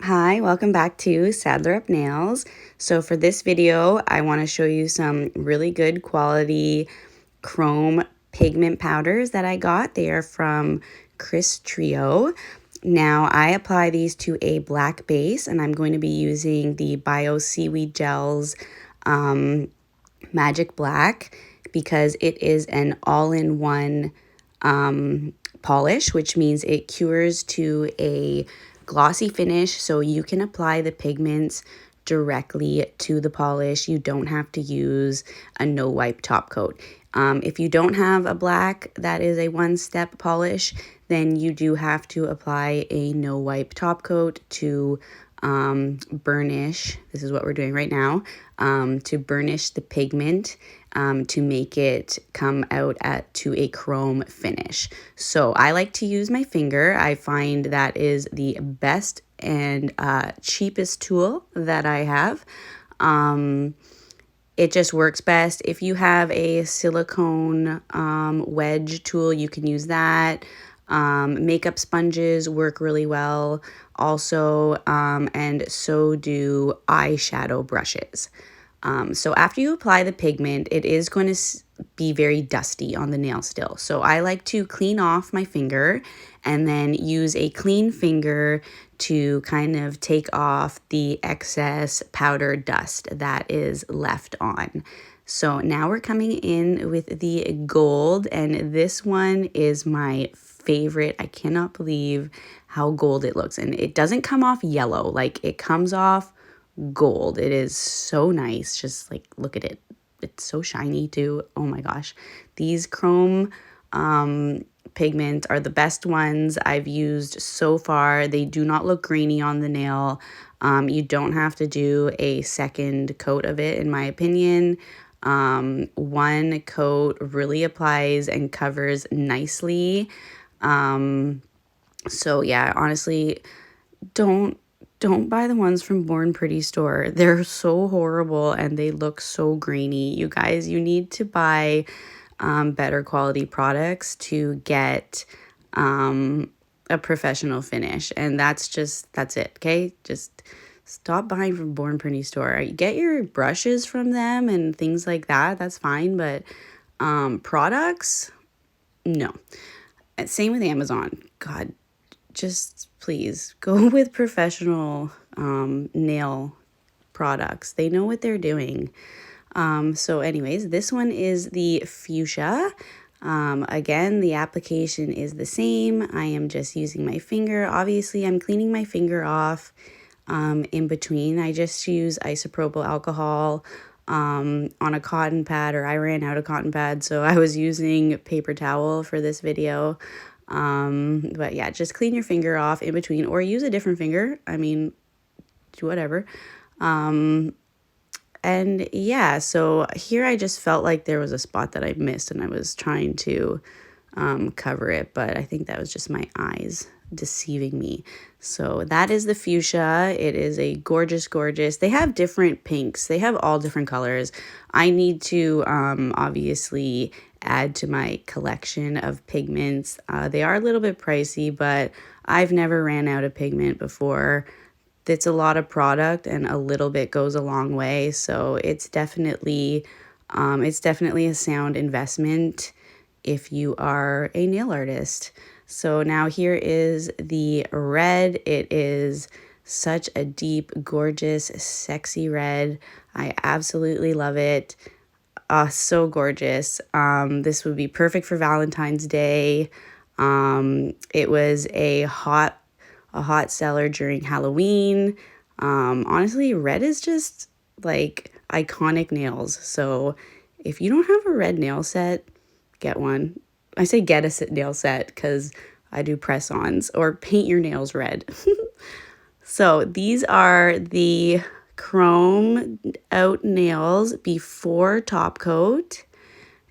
Hi, welcome back to Sadler Up Nails. So for this video, I want to show you some really good quality chrome pigment powders that I got. They are from Christrio. Now I apply these to a black base, and I'm going to be using the Bioseaweed Gels Magic Black because it is an all-in-one polish, which means it cures to a glossy finish, so you can apply the pigments directly to the polish. You don't have to use a no wipe top coat. If you don't have a black that is a one-step polish, then you do have to apply a no wipe top coat to burnish. This is what we're doing right now, to burnish the pigment to make it come out to a chrome finish. So I like to use my finger. I find that is the best and cheapest tool that I have. It just works best. If you have a silicone wedge tool, you can use that. Makeup sponges work really well also, and so do eyeshadow brushes. So after you apply the pigment, it is going to be very dusty on the nail still. So I like to clean off my finger and then use a clean finger to kind of take off the excess powder dust that is left on. So now we're coming in with the gold, and this one is my favorite. I cannot believe how gold it looks, and it doesn't come off yellow, like it comes off gold. It is so nice. Just like look at it. It's so shiny too. Oh my gosh. These chrome pigments are the best ones I've used so far. They do not look grainy on the nail. You don't have to do a second coat of it, in my opinion. One coat really applies and covers nicely. So yeah, honestly, don't buy the ones from Born Pretty store. They're so horrible and they look so grainy. You guys, you need to buy better quality products to get a professional finish. And that's it, okay? Just stop buying from Born Pretty store. Get your brushes from them and things like that. That's fine, but products, no. Same with Amazon. God, just please go with professional nail products. They know what they're doing. So anyways, this one is the Fuchsia. Again, the application is the same. I am just using my finger. Obviously, I'm cleaning my finger off in between. I just use isopropyl alcohol on a cotton pad, or I ran out of cotton pad, so I was using paper towel for this video. But yeah, just clean your finger off in between, or use a different finger. I mean, do whatever. And yeah, so here I just felt like there was a spot that I missed, and I was trying to cover it, but I think that was just my eyes deceiving me. So that is the Fuchsia. It is a gorgeous, they have different pinks. They have all different colors. I need to obviously add to my collection of pigments. They are a little bit pricey, but I've never ran out of pigment before. It's a lot of product, and a little bit goes a long way. So it's definitely a sound investment if you are a nail artist. So now here is the red. It is such a deep, gorgeous, sexy red. I absolutely love it. So gorgeous. This would be perfect for Valentine's Day. It was a hot seller during Halloween. Honestly, red is just like iconic nails. So if you don't have a red nail set, get one. I say get a nail set because I do press-ons, or paint your nails red. So these are the chrome out nails before top coat.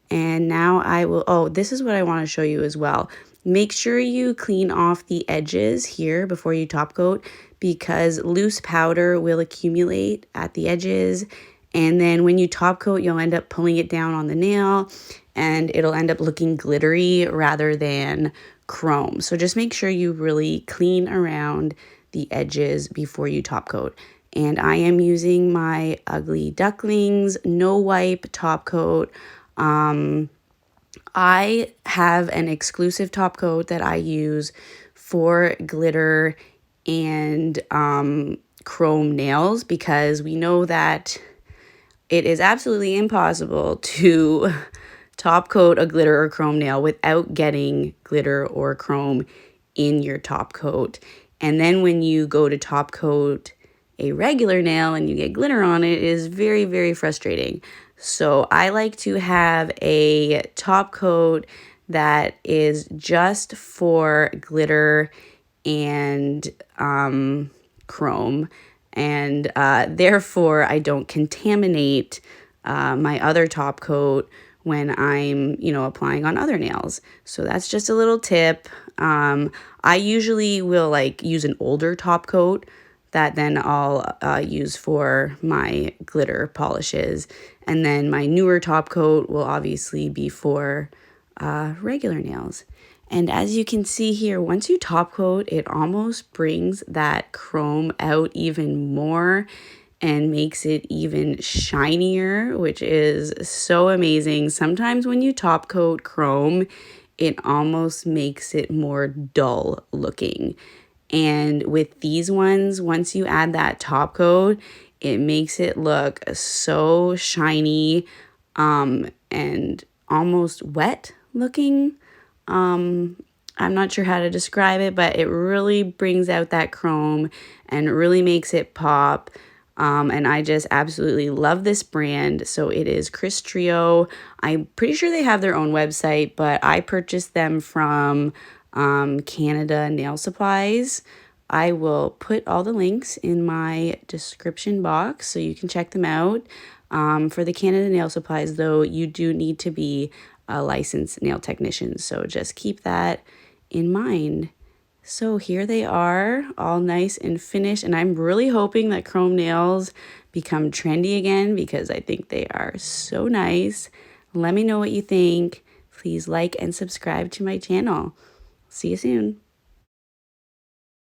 And now I will, this is what I want to show you as well. Make sure you clean off the edges here before you top coat, because loose powder will accumulate at the edges. And then when you top coat, you'll end up pulling it down on the nail, and it'll end up looking glittery rather than chrome. So just make sure you really clean around the edges before you top coat. And I am using my Ugly Ducklings No Wipe top coat. I have an exclusive top coat that I use for glitter and chrome nails, because we know that it is absolutely impossible to top coat a glitter or chrome nail without getting glitter or chrome in your top coat. And then when you go to top coat a regular nail and you get glitter on it, it is very, very frustrating. So I like to have a top coat that is just for glitter and chrome, and therefore I don't contaminate my other top coat when I'm, applying on other nails. So that's just a little tip. I usually will use an older top coat that then I'll use for my glitter polishes. And then my newer top coat will obviously be for regular nails. And as you can see here, once you top coat, it almost brings that chrome out even more and makes it even shinier, which is so amazing. Sometimes when you top coat chrome, it almost makes it more dull looking. And with these ones, once you add that top coat, it makes it look so shiny and almost wet looking. I'm not sure how to describe it, but it really brings out that chrome and really makes it pop. And I just absolutely love this brand. So it is Christrio. I'm pretty sure they have their own website, but I purchased them from Canada Nail Supplies. I will put all the links in my description box so you can check them out. For the Canada Nail Supplies, though, you do need to be a licensed nail technician, so just keep that in mind. So here they are, all nice and finished, and I'm really hoping that chrome nails become trendy again because I think they are so nice. Let me know what you think. Please like and subscribe to my channel. See you soon.